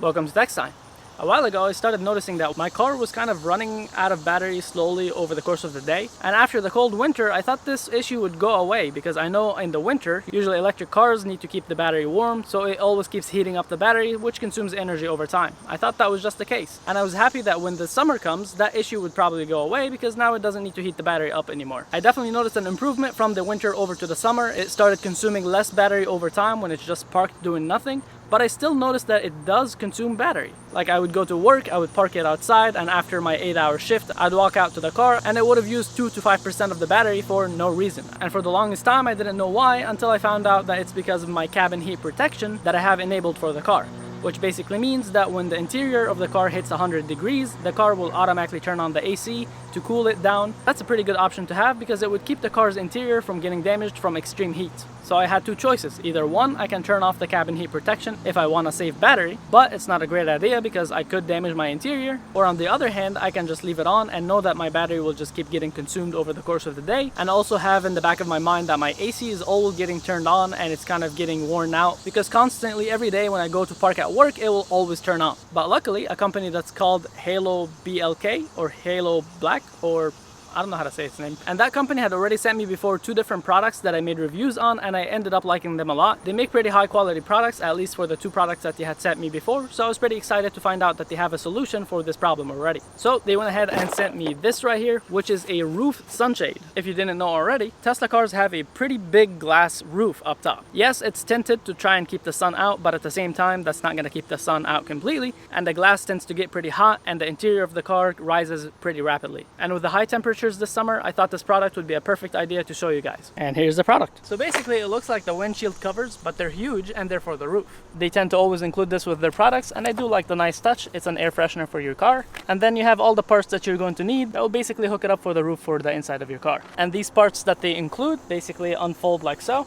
Welcome to Text Time. A while ago, I started noticing that my car was kind of running out of battery slowly over the course of the day. And after the cold winter, I thought this issue would go away because I know in the winter, usually electric cars need to keep the battery warm, so it always keeps heating up the battery, which consumes energy over time. I thought that was just the case. And I was happy that when the summer comes, that issue would probably go away because now it doesn't need to heat the battery up anymore. I definitely noticed an improvement from the winter over to the summer. It started consuming less battery over time when it's just parked doing nothing. But I still noticed that it does consume battery. Like I would go to work, I would park it outside, and after my 8-hour shift, I'd walk out to the car and it would have used 2 to 5% of the battery for no reason. And for the longest time, I didn't know why until I found out that it's because of my cabin heat protection that I have enabled for the car. Which basically means that when the interior of the car hits 100 degrees, the car will automatically turn on the AC to cool it down. That's a pretty good option to have because it would keep the car's interior from getting damaged from extreme heat. So I had two choices. Either one, I can turn off the cabin heat protection if I want to save battery, but it's not a great idea because I could damage my interior. Or on the other hand, I can just leave it on and know that my battery will just keep getting consumed over the course of the day, and also have in the back of my mind that my AC is always getting turned on and it's kind of getting worn out because constantly every day when I go to park at work, it will always turn on. But luckily, a company that's called HALOBLK or HALOBLK, or I don't know how to say its name. And that company had already sent me before 2 different products that I made reviews on, and I ended up liking them a lot. They make pretty high quality products, at least for the 2 products that they had sent me before, so I was pretty excited to find out that they have a solution for this problem already. So they went ahead and sent me this right here, which is a roof sunshade. If you didn't know already, Tesla cars have a pretty big glass roof up top. Yes, it's tinted to try and keep the sun out, but at the same time, that's not going to keep the sun out completely, and the glass tends to get pretty hot, and the interior of the car rises pretty rapidly. And with the high temperatures this summer, I thought this product would be a perfect idea to show you guys. And here's the product. So basically it looks like the windshield covers, but they're huge and they're for the roof. They tend to always include this with their products, and I do like the nice touch. It's an air freshener for your car. And then you have all the parts that you're going to need that will basically hook it up for the roof for the inside of your car. And these parts that they include basically unfold like so.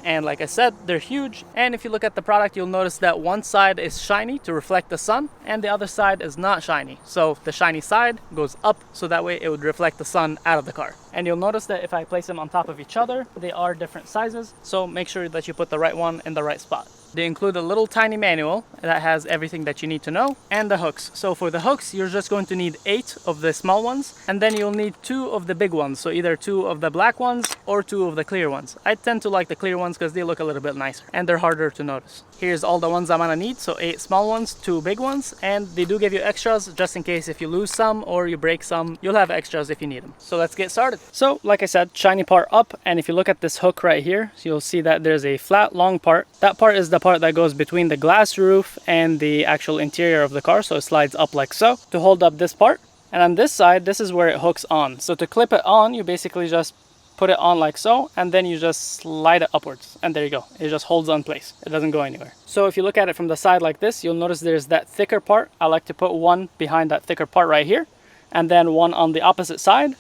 And like I said, they're huge. And if you look at the product, you'll notice that one side is shiny to reflect the sun and the other side is not shiny. So the shiny side goes up so that way it would reflect the sun out of the car. And you'll notice that if I place them on top of each other, they are different sizes. So make sure that you put the right one in the right spot. They include a little tiny manual that has everything that you need to know, and the hooks. So for the hooks, you're just going to need 8 of the small ones, and then you'll need 2 of the big ones. So either 2 of the black ones or 2 of the clear ones. I tend to like the clear ones because they look a little bit nicer and they're harder to notice. Here's all the ones I'm gonna need. So 8 small ones, 2 big ones, and they do give you extras just in case if you lose some or you break some, you'll have extras if you need them. So let's get started. So like I said, shiny part up, and if you look at this hook right here, you'll see that there's a flat long part. That part is the part that goes between the glass roof and the actual interior of the car, so it slides up like so to hold up this part. And on this side, this is where it hooks on. So to clip it on, you basically just put it on like so, and then you just slide it upwards, and there you go. It just holds on place. It doesn't go anywhere. So if you look at it from the side like this, you'll notice there's that thicker part. I like to put one behind that thicker part right here, and then one on the opposite side.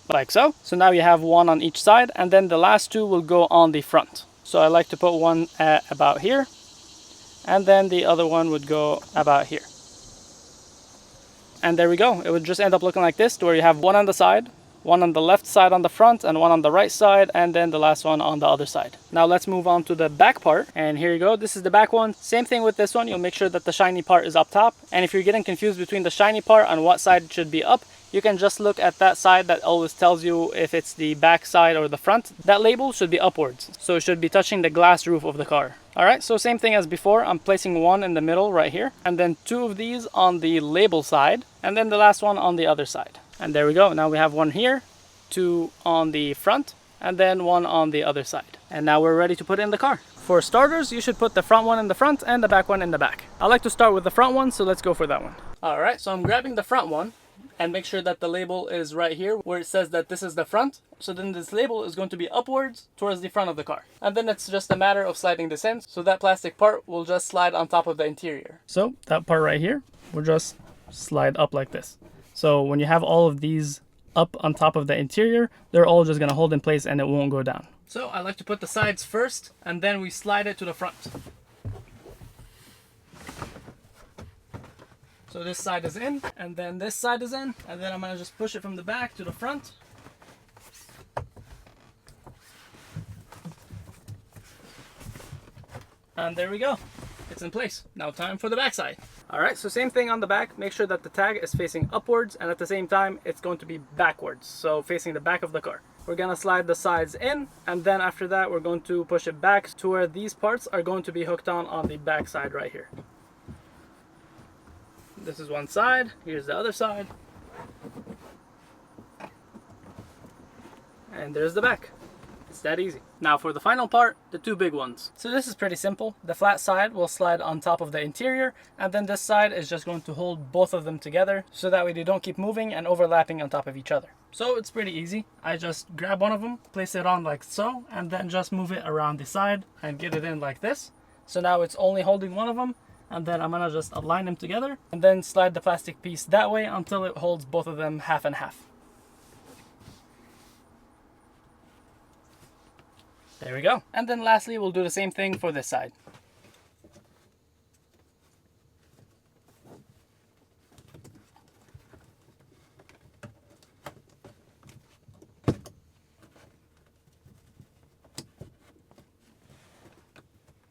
Like so. So now you have one on each side, and then the last 2 will go on the front. So I like to put one at about here, and then the other one would go about here. And there we go. It would just end up looking like this, to where you have one on the side, one on the left side on the front, and one on the right side, and then the last one on the other side. Now let's move on to the back part. And here you go. This is the back one. Same thing with this one. You'll make sure that the shiny part is up top. And if you're getting confused between the shiny part and what side it should be up, you can just look at that side that always tells you if it's the back side or the front. That label should be upwards, so it should be touching the glass roof of the car. Alright, so same thing as before. I'm placing one in the middle right here, and then 2 of these on the label side, and then the last one on the other side. And there we go. Now we have one here, 2 on the front, and then 1 on the other side. And now we're ready to put it in the car. For starters, you should put the front one in the front and the back one in the back. I like to start with the front one, so let's go for that one. Alright, so I'm grabbing the front one, and make sure that the label is right here where it says that this is the front. So then this label is going to be upwards towards the front of the car. And then it's just a matter of sliding this in. So that plastic part will just slide on top of the interior. So that part right here will just slide up like this. So when you have all of these up on top of the interior, they're all just going to hold in place and it won't go down. So I like to put the sides first, and then we slide it to the front. So this side is in, and then this side is in, and then I'm gonna just push it from the back to the front. And there we go. It's in place. Now time for the back side. Alright, so same thing on the back. Make sure that the tag is facing upwards, and at the same time it's going to be backwards, so facing the back of the car. We're gonna slide the sides in, and then after that we're going to push it back to where these parts are going to be hooked on the back side right here. This is one side, here's the other side. And there's the back. It's that easy. Now for the final part, the two big ones. So this is pretty simple. The flat side will slide on top of the interior, and then this side is just going to hold both of them together so that way they don't keep moving and overlapping on top of each other. So it's pretty easy. I just grab one of them, place it on like so, and then just move it around the side and get it in like this. So now it's only holding one of them, and then I'm gonna just align them together and then slide the plastic piece that way until it holds both of them half and half. There we go. And then lastly, we'll do the same thing for this side.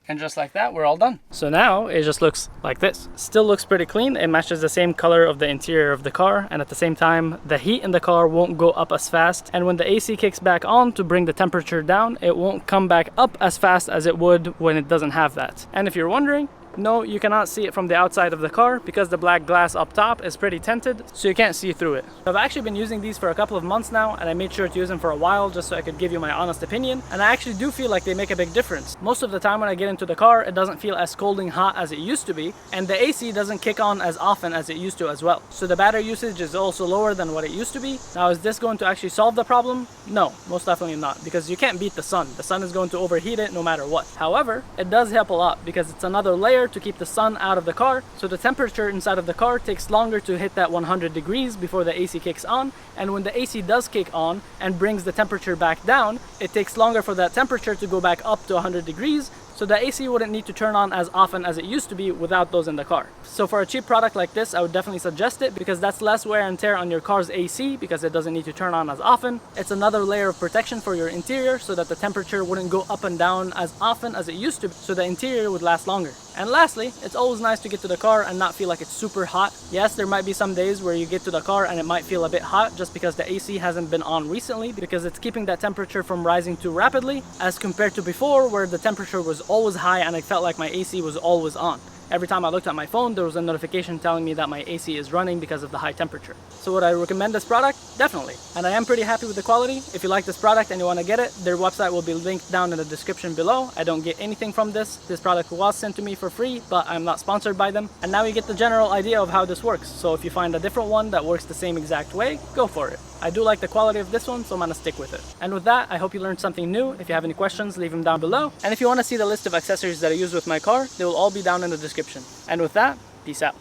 And just like that, we're all done. So now it just looks like this. Still looks pretty clean. It matches the same color of the interior of the car, and at the same time the heat in the car won't go up as fast, and when the AC kicks back on to bring the temperature down, it won't come back up as fast as it would when it doesn't have that. And if you're wondering, no, you cannot see it from the outside of the car because the black glass up top is pretty tinted, so you can't see through it. I've actually been using these for a couple of months now, and I made sure to use them for a while just so I could give you my honest opinion, and I actually do feel like they make a big difference. Most of the time when I get into the car, it doesn't feel as scalding hot as it used to be, and the AC doesn't kick on as often as it used to as well. So the battery usage is also lower than what it used to be. Now, is this going to actually solve the problem? No, most definitely not, because you can't beat the sun. The sun is going to overheat it no matter what. However, it does help a lot because it's another layer to keep the sun out of the car, so the temperature inside of the car takes longer to hit that 100 degrees before the AC kicks on, and when the AC does kick on and brings the temperature back down, it takes longer for that temperature to go back up to 100 degrees, so the AC wouldn't need to turn on as often as it used to be without those in the car. So for a cheap product like this, I would definitely suggest it because that's less wear and tear on your car's AC because it doesn't need to turn on as often. It's another layer of protection for your interior so that the temperature wouldn't go up and down as often as it used to, so the interior would last longer. And lastly, it's always nice to get to the car and not feel like it's super hot. Yes, there might be some days where you get to the car and it might feel a bit hot just because the AC hasn't been on recently, because it's keeping that temperature from rising too rapidly as compared to before where the temperature was always high and I felt like my AC was always on. Every time I looked at my phone, there was a notification telling me that my AC is running because of the high temperature. So would I recommend this product? Definitely. And I am pretty happy with the quality. If you like this product and you want to get it, their website will be linked down in the description below. I don't get anything from this. This product was sent to me for free, but I'm not sponsored by them. And now you get the general idea of how this works. So if you find a different one that works the same exact way, go for it. I do like the quality of this one, so I'm gonna stick with it. And with that, I hope you learned something new. If you have any questions, leave them down below. And if you want to see the list of accessories that I use with my car, they will all be down in the description. And with that, peace out.